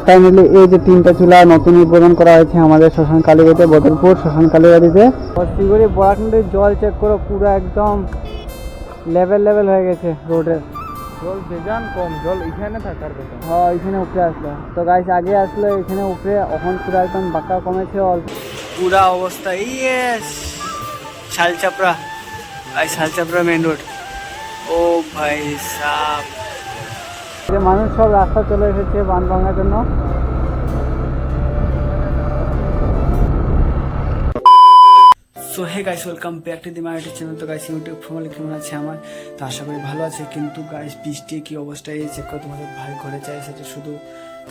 Finally এই যে 3টা চুলা নতুন উদ্বোধন করা হয়েছে আমাদের শ্মশান কালীবাড়িতে, বদরপুর শ্মশান কালীবাড়িতে। শিগগিরই বরাকন্ডের জল চেক করো, পুরো একদম লেভেল হয়ে গেছে রোডের। জল বেজান কম, জল এখানে থাকার কথা। হ্যাঁ এখানে উপরে আসলো তো গাইস, আগে আসলে এখানে উপরে, এখন পুরো একদম বাঁকা কমেছে অল্প। পুরা অবস্থা yes Shalchapra, Shalchapra main road. ও ভাই সাব, মানুষ সব রাস্তা চলে এসেছে বান ভাঙার জন্য। So hey guys, welcome back to the my YouTube channel. তো গাইস ইউটিউব ফ্যামিলি কেমন আছে আমার, তো আশা করি ভালো আছে। কিন্তু গাইস বৃষ্টি কি অবস্থা, এই চেক করে তোমাদের ভাই ঘরে চাই এসেছে, শুধু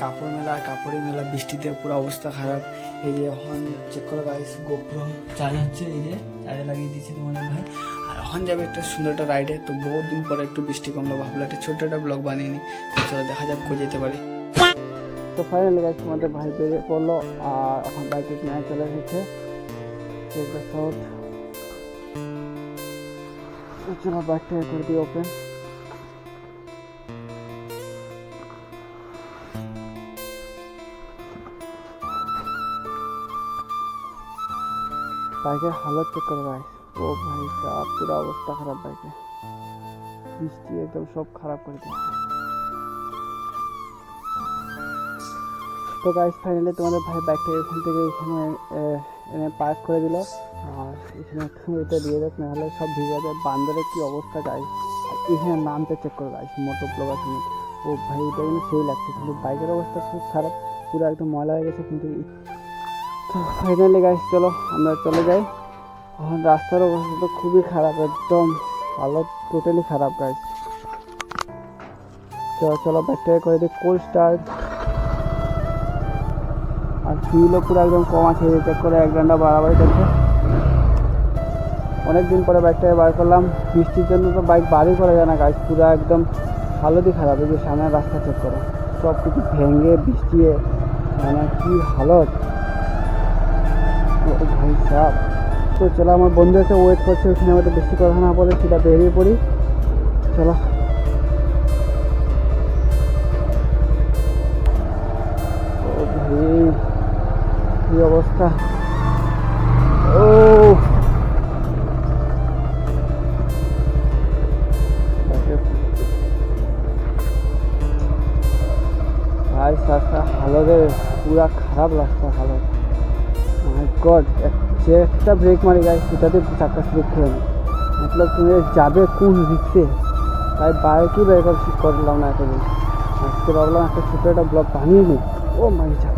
কাপড় মেলা কাপড়ের মেলা, বৃষ্টিতে পুরো অবস্থা খারাপ। এই যে এখন চেক করো গাইস, গোপ্রো চার্জ হচ্ছে, এই যে চার্জে লাগিয়ে দিয়েছে তোমাদের ভাই। আর এখন যাবে একটা সুন্দর একটা রাইডে, তো বহুত দিন পরে একটু বৃষ্টি কমলো, ভাবলো একটা ছোট্ট একটা ব্লগ বানিয়ে নিই, চলো দেখা যাক কোথায় যেতে পারি। তো ফাইনালি গাইস তোমাদের ভাই বেরিয়ে পড়লো, আর এখন বাইকে নিয়ে চলে এসেছে। চলো বাইকটা করে দিই ওপেন। বাইকের হালত চেক করো গাইস, ও ভাই সাহেব পুরো অবস্থা খারাপ, বাইকে বৃষ্টি একদম সব খারাপ করে দিয়েছে। তো গাইস ফাইনালি তোমাদের ভাই বাইকটা এখান থেকে এখানে এনে পার্ক করে দিল, আর এখানে একটু এটা দিয়ে দেখ, নাহলে সব ভিজে যাবে। বান্দরের কি অবস্থা গাইস, আর এখানে নামটা চেক করো গাইস, মোটর ব্লগার শুনে, ও ভাই এটা কিন্তু সেই লাগছে, কিন্তু বাইকের অবস্থা খুব খারাপ, পুরো একদম ময়লা হয়ে গেছে। কিন্তু তো ফাইনালি গাইস চলো আমরা চলে যাই। এখন রাস্তার অবস্থা তো খুবই খারাপ, একদম হালত টোটালি খারাপ গাইস। চলো বাইকটা করে দিই কোল্ড স্টার্ট, আর ফিউলও পুরো একদম কম আছে, চেক করে 1 ঘন্টা বাড়াবাড়ি করছে। অনেকদিন পরে বাইকটাকে বার করলাম, বৃষ্টির জন্য তো বাইক বাড়ি করা যায় না গাইস, পুরো একদম হালতই খারাপ। এই যে সামনের রাস্তা চেক করো, সব কিছু ভেঙে বৃষ্টিয়ে মানে কি হালত, ও ভাই সাহেব। তো চলো আমার বন্ধু এসে ওয়েট করছে, ওখানে আমাদের বেশি কথা না বলে সেটা বেরিয়ে পড়ি, চলো। ও ভাই কি অবস্থা, ও ভাই রাস্তা হালতে পুরা খারাপ, রাস্তা হালত মাই গড। যে একটা ব্রেক মারি গাইস সেটাতে চাকা স্লিপ খেয়ে নি, মতলব তুমি যাবে কোন রিক্সে, তাই বাইকই বের করলাম না এতদিন। আজকে ভাবলাম একটা ছোটো একটা ব্লগ বানিয়ে নিই। ও মাই যা,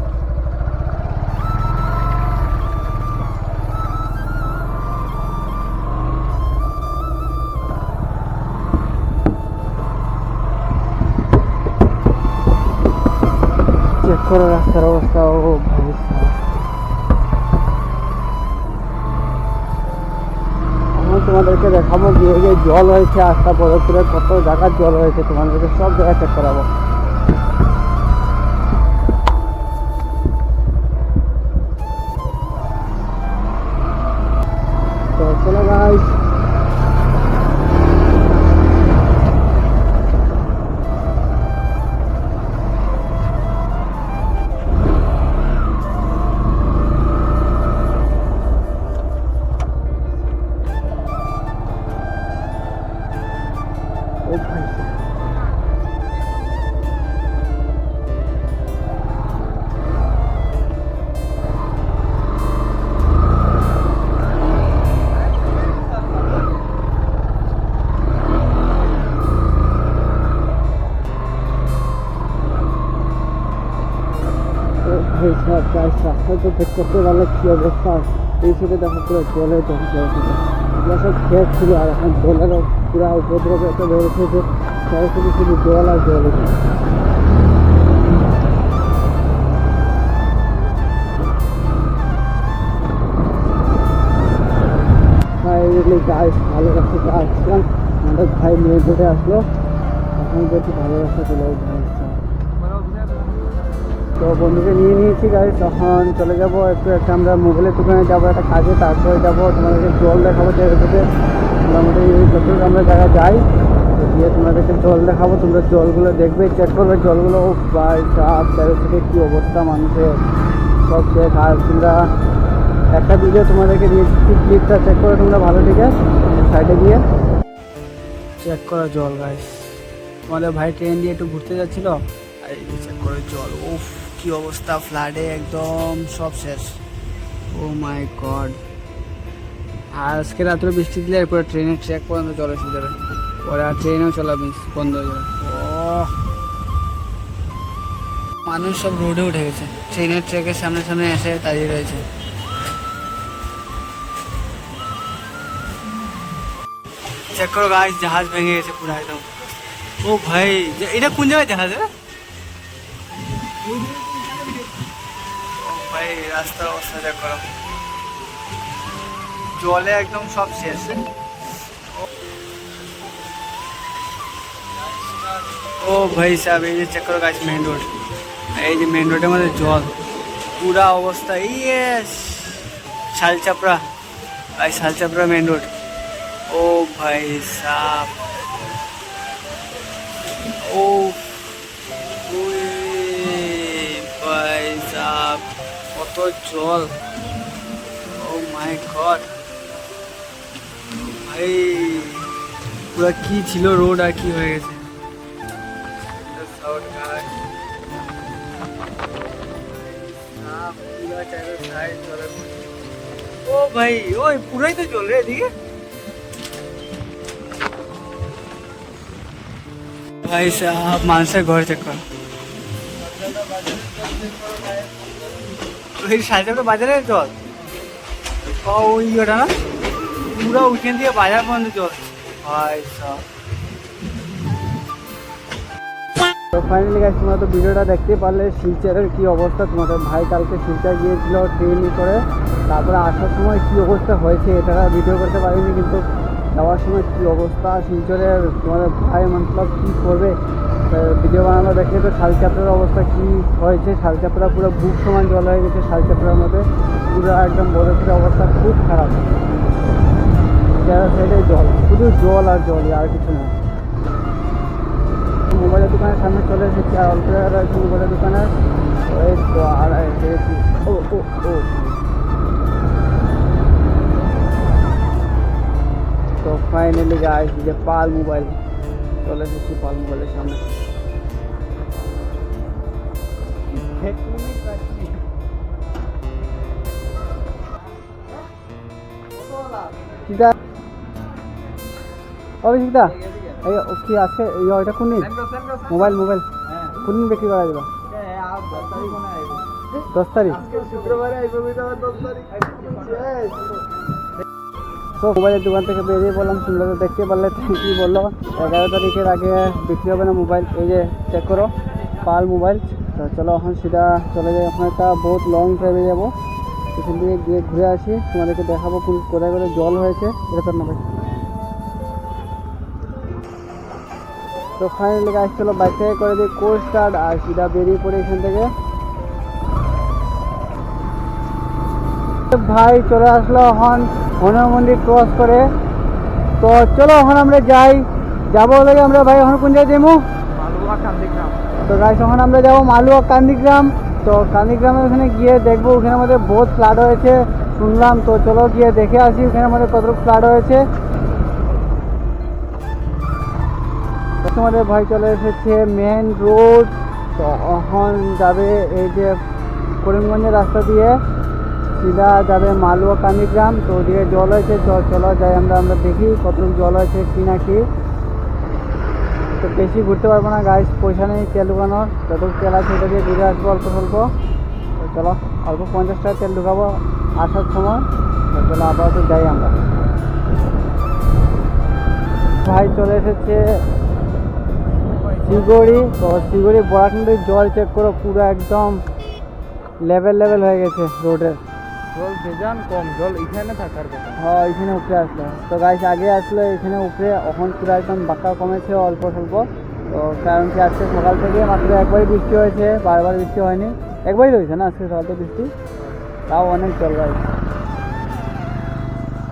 চেক করো রাস্তার অবস্থা, ও ভাই আমি তোমাদেরকে দেখাবো গিয়ে গিয়ে জল হয়েছে, আস্থা বদরপুরে কত জায়গার জল হয়েছে, তোমাদেরকে সব জায়গায় চেক করাবো। তো চলো গাইস, ও ভাই রাস্তা তো চেক করতে পারলে কি অবস্থা, এই সাইডে দেখো পুরো জলে ধ্বংস হয়েছে, এগুলো সব খেত ছিল, আর এখন জলেরও পুরো উপদ্রব একটা বেড়েছে, যে সরাসরি শুধু জল আর জল। গাইস ভালো রাস্তাতে আসলাম, আমাদের ভাই নিয়ে ধরে আসলো, এখন দেখি ভালো রাস্তা চলে ভাই। তো বন্ধুকে নিয়ে নিয়েছি গাইস, তখন চলে যাবো একটু একটা আমরা মোবাইলের দোকানে যাবো একটা কাজে, তারপরে যাবো তোমাদেরকে জল দেখাবো। জায়গাতে মোটামুটি যতটুকু আমরা জায়গায় যাই গিয়ে তোমাদেরকে জল দেখাবো, তোমরা জলগুলো দেখবে, চেক করবে জলগুলো। ও ভাই সাপ, চারো থেকে কী অবস্থা মানুষের, সব চেক। আর তোমরা একটা ভিডিও তোমাদেরকে দিয়েছি, ক্লিপটা চেক করে তোমরা ভালো থেকে সাইডে দিয়ে চেক করো জল গাইস। তোমাদের ভাই ট্রেন দিয়ে একটু ঘুরতে যাচ্ছিল, এই চেক করে জল। উফ কি অবস্থা, ফ্লাডে একদম সব শেষ। ও মাই গড। আর আজকে রাত্রে বৃষ্টি দিলে এরপরে ট্রেনের ট্র্যাক পর্যন্ত জল এসে যাবে, পরে আর ট্রেনেও চলা বন্ধ হয়ে যাবে। ও মানুষ সব রোডে উঠে গেছে, ট্রেনের ট্র্যাকের সামনে সামনে এসে দাঁড়িয়ে রয়েছে। চেক করো গাইস, জাহাজ ভেঙে গেছে পুরো একদম। ও ভাই এটা কোন জায়গায় জাহাজ? ও ভাই রাস্তার অবস্থা চেক করো, জলে একদম সব শেষ। ও ভাই সাহেব, এই যে চেক করো গাইস মেন রোড, এই যে মেন রোডের মধ্যে জল, পুরা অবস্থা। ইয়েস শালচাপড়া, ভাই শালচাপড়া মেন রোড। ও ভাই সাহেব, ও ভাই সাহেব কত জল, ও মাই গড ভাই, পুরা কি ছিল রোড আর কি হয়ে গেছে। ও ভাই ওই পুরাই তো চল রে এদিকে। ভাই সাহেব মানুষের ঘর চেক কর, ওই সাজানো বাজারে জল। ওই ওটা না পুরো ওইখান দিয়ে বাজার পর্যন্ত জল। ভাই সাহেব তো ফাইনালি গাইস, তোমরা তো ভিডিওটা দেখতে পারলে শিলচরের কি অবস্থা। তোমাদের ভাই কালকে শিলচর গিয়েছিল ট্রেনে করে, তারপরে আসার সময় কি অবস্থা হয়েছে এটা ভিডিও করতে পারিনি, কিন্তু যাওয়ার সময় কি অবস্থা শিলচরের। তোমাদের ভাই মতলব কী করবে, ভিডিও বানানো দেখলে তো শালচাপড়ার অবস্থা কি হয়েছে। শালচাপড়া পুরো বুক সমান জল হয়ে গেছে, শালচাপড়ার মধ্যে পুরো একদম বরফের অবস্থা খুব খারাপ। যারা সাইডে জল, শুধু জল আর জল, আর কিছু না। মোবাইলের দোকানের সামনে চলে এসেছি, আর অল্প রয়েছে মোবাইলের দোকানের। এই তো আর এসেছি। ও ও ও তো ফাইনালি গাইস, যে পাল মোবাইল, চলে এসেছি পাল মোবাইলের সামনে। কিটা অভিজিৎদা এই কি আছে এটা কোন দিন মোবাইল কোন দিন বিক্রি করা যাবে? 10 তারিখ তো মোবাইলের দোকান থেকে বেরিয়ে বললাম, তোমরা তো দেখতে পারলে কি বললো, 11 তারিখের আগে বিক্রি হবে না মোবাইল। এই যে চেক করো পাল মোবাইল। তো চলো এখন সিধা চলে যাই, ওখানে একটা বহুত লং ড্রাইভে যাবো, এখান থেকে গিয়ে ঘুরে আসি, তোমাদেরকে দেখাবো কোথায় করে জল হয়েছে এরকম না ভাই। তো ফাইনালি গাইস চলো বাইক থেকে করে দিই কোল্ড স্টার্ট, আর সিধা বেরিয়ে পড়ে এখান থেকে। ভাই চলে আসলো এখন হনুমান মন্দির ক্রস করে। তো চলো এখন আমরা যাবো লাগে আমরা ভাই এখন কোন জায়গায় যাবো? মালুয়া কান্দিগ্রাম। তো গাইস এখন আমরা যাবো মালুয়া কান্দিগ্রাম। তো কান্দিগ্রামের ওখানে গিয়ে দেখবো, ওখানে আমাদের বহুত ফ্লাড হয়েছে শুনলাম। তো চলো গিয়ে দেখে আসি ওখানে আমাদের কতটুকু ফ্লাড হয়েছে। তোমাদের ভাই চলে এসেছে মেন রোড। তো এখন যাবে এই যে করিমগঞ্জের রাস্তা দিয়ে সিধা যাবে মালুয়া কান্দিগ্রাম। তো ওদিকে জল হয়েছে, চলো যাই আমরা দেখি কতটুকু জল হয়েছে কি না কি। তো বেশি ঘুরতে পারবো না গাইস, পয়সা নেই তেল ঢুকানোর, যতটুকু তেল আছে ওটা দিয়ে ঘুরে আসবো অল্প স্বল্প। তো চলো অল্প 50 টাকা তেল ঢুকাবো আসার সময়। তো চলো আপাতত যাই আমরা। ভাই চলে এসেছে শিগড়ি। তো শিগড়ি বরাকনদীর জল চেক করো, পুরো একদম লেভেল হয়ে গেছে রোডের। জল বেজান কম, জল এখানে থাকার কথা। হ্যাঁ এখানে উপরে আসলো। তো গাইস আগে আসলে এখানে উপরে, এখন পুরো একদম বাঁকা কমেছে অল্প স্বল্প। তো কারণ কি আজকে সকাল থেকে মাত্র একবারই বৃষ্টি হয়েছে, বারবার বৃষ্টি হয়নি, একবারই হয়েছে না আজকে সকাল থেকে বৃষ্টি, তাও অনেক জল গাইস।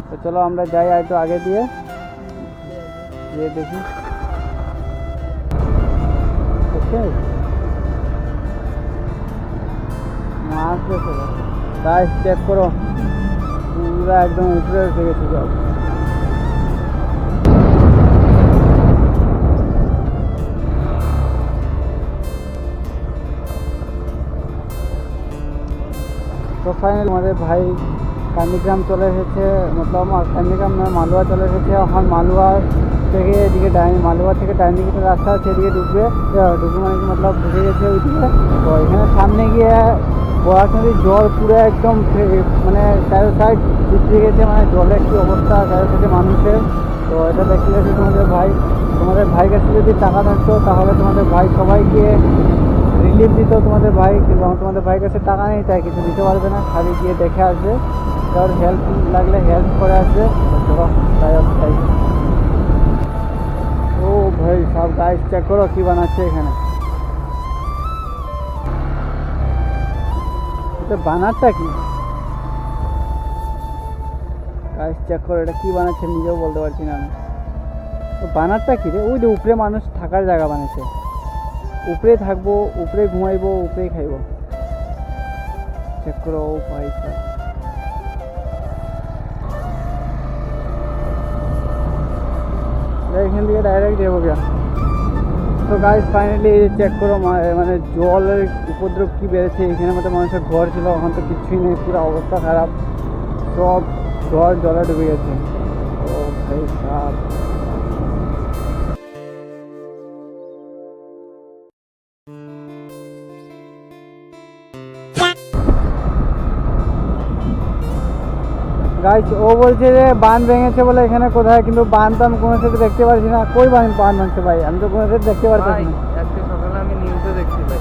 তো চলো আমরা যাই একটু আগে দিয়ে দেখি। শেষ মাছ দেখো গাইস চেক করো পুরো একদম উপরে উঠে গেছে জল তো ফাইনাল আমাদের ভাই কান্দিগ্রাম চলে এসেছে মতলব কান্দিগ্রাম নয় মালুয়া চলে এসেছে এখন মালুয়া থেকে এদিকে মালুয়া থেকে ডাইন দিকে রাস্তা আছে এদিকে ঢুকবে মানে কি মতলব ঢুকে গেছে ওইদিকে তো এখানে সামনে গিয়ে বরাক নদীর জল পুরো একদম মানে চারো সাইড ঢুকে গেছে মানে জলের কী অবস্থা চারো সাইডে মানুষের তো এটা দেখতে গেছে তোমাদের ভাই কাছে যদি টাকা থাকতো তাহলে তোমাদের ভাই সবাইকে রিলিফ দিত তোমাদের ভাই কিন্তু তোমাদের ভাইয়ের কাছে টাকা নেই তাই কিছু দিতে পারবে না খালি গিয়ে দেখে আসবে কারোর হেল্প লাগলে হেল্প করে আসবে চলো তাই ও ভাই সব গাইস চেক করো কি বানাচ্ছে এখানে এটা বানারটা কি গাইস চেক করো এটা কি বানাচ্ছে নিজেও বলতে পারছি না আমি তো বানারটা কি রে ওই যে উপরে মানুষ থাকার জায়গা বানাচ্ছে উপরে থাকবো উপরে ঘুমাইবো উপরেই খাইবো চেক করো ও ভাই এখান থেকে ডাইরেক্ট যাবো গিয়া তো গাইস ফাইনালি চেক করো মানে জলের উপদ্রব কি বেড়েছে এখানে মতো মানুষের ঘর ছিল এখন তো কিছুই নেই পুরো অবস্থা খারাপ সব ঘর জলে ডুবে গেছে ও ভাই সাপ গাইস ও বলছে যে বাঁধ ভেঙেছে বলে এখানে কোথায় কিন্তু বাঁধ তো আমি কোনো সাইডে দেখতে পাচ্ছি না কই বাঁধ ভাঙছে ভাই আমি তো কোনো সাইডে দেখতে পাচ্ছি না আজকে সকালে আমি নিউজে দেখছি ভাই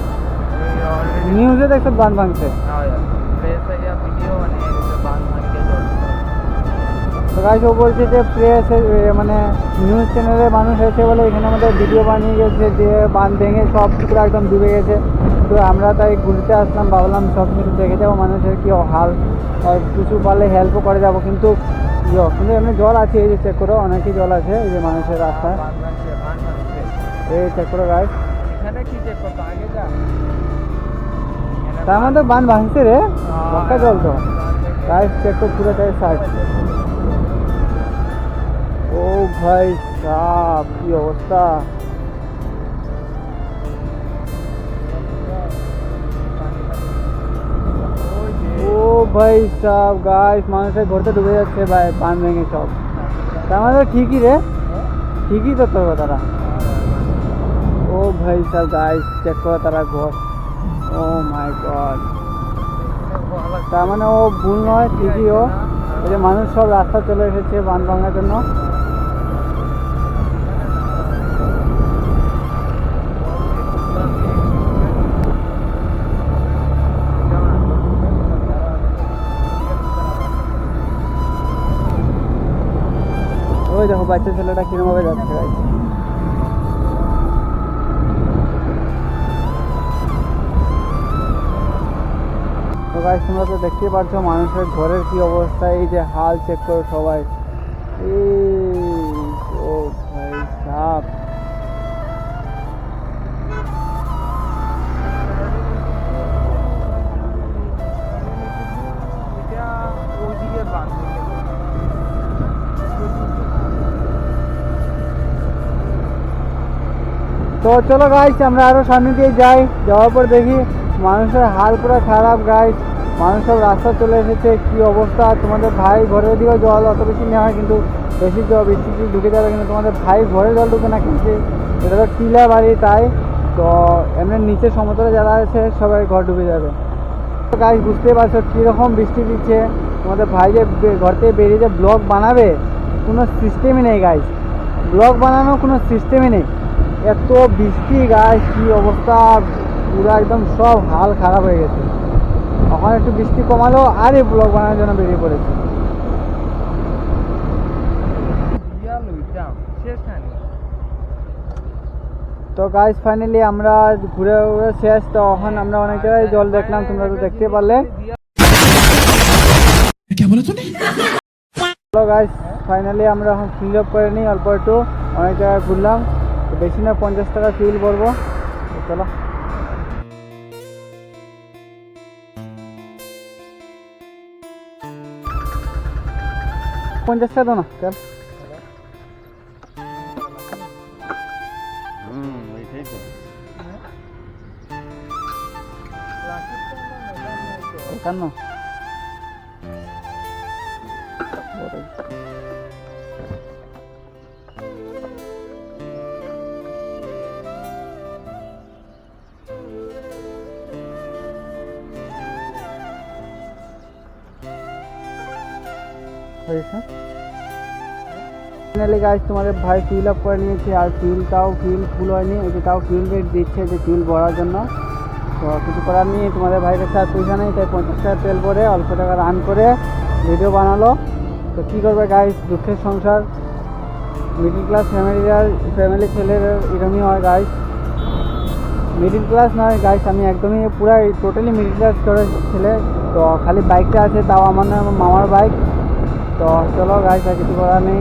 নিউজে দেখছো বাঁধ ভাঙছে ভিডিও মানে বাঁধ ভাঙকে জল তো গাইস ও বলছে যে প্রেস মানে নিউজ চ্যানেলে মানুষ এসে বলে এখানে আমাদের ভিডিও বানিয়ে গেছে যে বাঁধ ভেঙে সব পুরো একদম ডুবে গেছে তো আমরা তাই ঘুরতে আসলাম ভাবলাম সব কিছু দেখে যাবো মানুষের কি হাল আর কিছু পারলে হেল্পও করে যাবো কিন্তু এমনি জল আছে এই যে চেক করো অনেকই জল আছে এই যে মানুষের রাস্তায় এই চেক করো গাইস এখানে কি চেক করতে আগে যা তার মধ্যে বাঁধ ভাঙছে রে বক্কা জল তো গাইস চেক করো পুরো চাই সাইড ও ভাই সাপ কি অবস্থা ও ভাই সাপ গাইস মানুষের ঘরতে ডুবে যাচ্ছে ভাই বাঁধ ভেঙে সব তার মানে ঠিকই রে ঠিকই তো তোর কথাটা ও ভাই সাপ গাইস চেক করো তারা ঘর ও মাই গড তার মানে ও ভুল নয় ঠিকই ও এই যে মানুষ সব রাস্তা চলে এসেছে বাঁধ ভাঙার জন্য ওই দেখো বাচ্চা ছেলেটা কিরম ভাবে যাচ্ছে গাইস তো গাইস তোমরা তো দেখতেই পাচ্ছ মানুষের ঘরের কি অবস্থা এই যে হাল চেক করো সবাই ও ভাই সাপ এটা ওইদিকে বাঁধ তো চলো গাইস আমরা আরো সামনে দিয়ে যাই যাওয়ার পর দেখি মানুষের হাল পুরো খারাপ গাইস মানুষ সব রাস্তা চলে এসেছে কি অবস্থা তোমাদের ভাই ঘরের দিকেও জল অত বেশি নেওয়া হয় কিন্তু বেশি জল বেশি ঢুকে যাবে কিন্তু তোমাদের ভাই ঘরে জল ঢুকে না কিন্তু এটা তো টিলা বাড়ি তাই তো এমনি নিচে সমতলে যারা আছে সবাই ঘর ডুবে যাবে তো গাইস বুঝতেই পারছো কীরকম বৃষ্টি দিচ্ছে তোমাদের ভাই যে ঘর থেকে বেরিয়ে যে ব্লগ বানাবে কোনো সিস্টেমই নেই গাইস ব্লগ বানানোর কোনো সিস্টেমই নেই এত বৃষ্টি গাইস কি অবস্থা পুরো একদম সব হাল খারাপ হয়ে গেছে এখন একটু বৃষ্টি কমালো আর এই ব্লগ বানানোর জন্য বেরিয়ে পড়েছে তো গাইস ফাইনালি আমরা ঘুরে ঘুরে শেষ তো এখন আমরা অনেক জায়গায় জল দেখলাম তোমরা তো দেখতে পারলে হ্যালো গাইস ফাইনালি আমরা এখন ফিল আপ করে নিই অল্প একটু অনেক জায়গায় ঘুরলাম তো বেশি না 50 টাকা ফিল করবো চলো। 50 টাকা দাও না চল। ওইটাই তো। কেন ফাইনালি গাইস তোমাদের ভাই ফিল আপ করে নিয়েছে, আর ফিলটাও ফুল হয়নি, এই যে তাও ফিল রেট দিচ্ছে যে ফিল ভরার জন্য। তো কিছু করার নেই, তোমাদের ভাইয়ের কাছে আর পয়সা নেই, তাই 50 টাকা তেল ভরে অল্প টাকা রান করে ভিডিও বানালো। তো কী করবে গাইস, দুঃখের সংসার, মিডিল ক্লাস ফ্যামিলি ছেলের এরকমই হয় গাইস। মিডিল ক্লাস নয় গাইস, আমি একদমই পুরাই টোটালি মিডিল ক্লাস করে ছেলে। তো খালি বাইকটা আছে, তাও আমার নয়, আমার মামার বাইক। তো চলো গাইস, আর কিছু করার নেই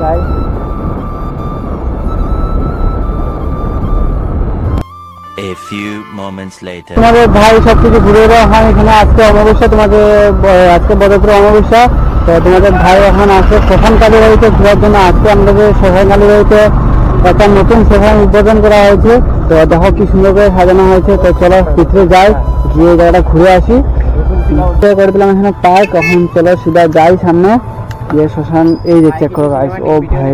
guys. A few moments later. তোমাদের ভাই সব কিছু ঘুরে দেওয়া হয় এখানে। আজকে অমাবস্যা, তোমাদের আজকে বদরপুর অমাবস্যা। তো তোমাদের ভাই এখন আসে শ্মশান কালীবাড়িতে ঘোরার জন্য। আজকে আমাদের শ্মশান কালীবাড়িতে একটা নতুন শ্মশান উদ্বোধন করা হয়েছে। তো দেখো কি সুন্দর করে সাজানো হয়েছে। তো চলো ভিতরে যাই, গিয়ে জায়গাটা ঘুরে আসি। করে দিলাম এখানে পার্ক, এখন চলো সিধা যাই সামনে গিয়ে শ্মশান। এই যে চেক করো গাইস, ও ভাই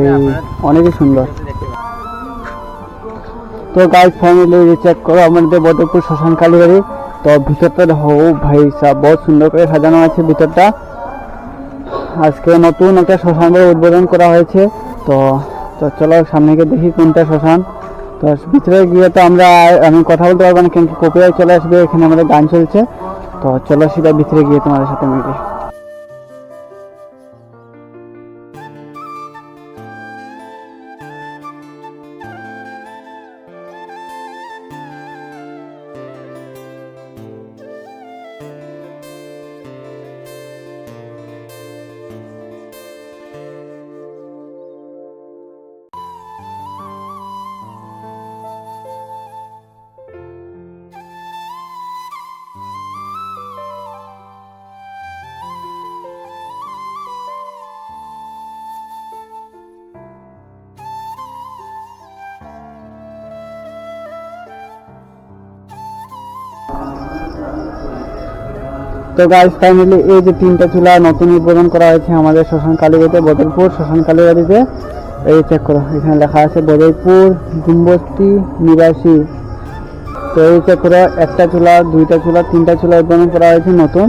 অনেকই সুন্দর। তো গাইস ফ্যামিলি চেক করো আমাদের বদরপুর শ্মশান কালীবাড়ি। তো ভিতরটা দেখো, ও ভাই সব বহুত সুন্দর করে সাজানো আছে ভিতরটা। আজকে নতুন একটা শ্মশান উদ্বোধন করা হয়েছে। তো তো চলো সামনে গিয়ে দেখি কোনটা শ্মশান। তো ভিতরে গিয়ে তো আমি কথা বলতে পারবো না, কিন্তু কপিরাইট চলে আসবে, এখানে আমাদের গান চলছে। তো চলো সেটা ভিতরে গিয়ে তোমাদের সাথে মিলি। তো গাইস ফাইনালি এই যে 3টা চুলা নতুন উদ্বোধন করা হয়েছে আমাদের শ্মশান কালীবাড়িতে, বদরপুর শ্মশান কালীবাড়িতে। এই চেক করো, এখানে লেখা আছে বদরপুর গুম্বস্তি নিবাসী। তো এই চেক করো, একটা চুলা, 2টা চুলা, 3টা চুলা উদ্বোধন করা হয়েছে নতুন।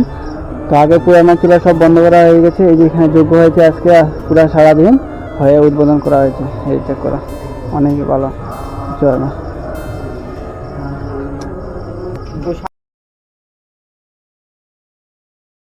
তো আগে পুরানো চুলা সব বন্ধ করা হয়ে গেছে। এই যে এখানে যোগ্য হয়েছে আজকে পুরা সারাদিন হয়ে উদ্বোধন করা হয়েছে। এই চেক করো, অনেকই ভালো। চলো।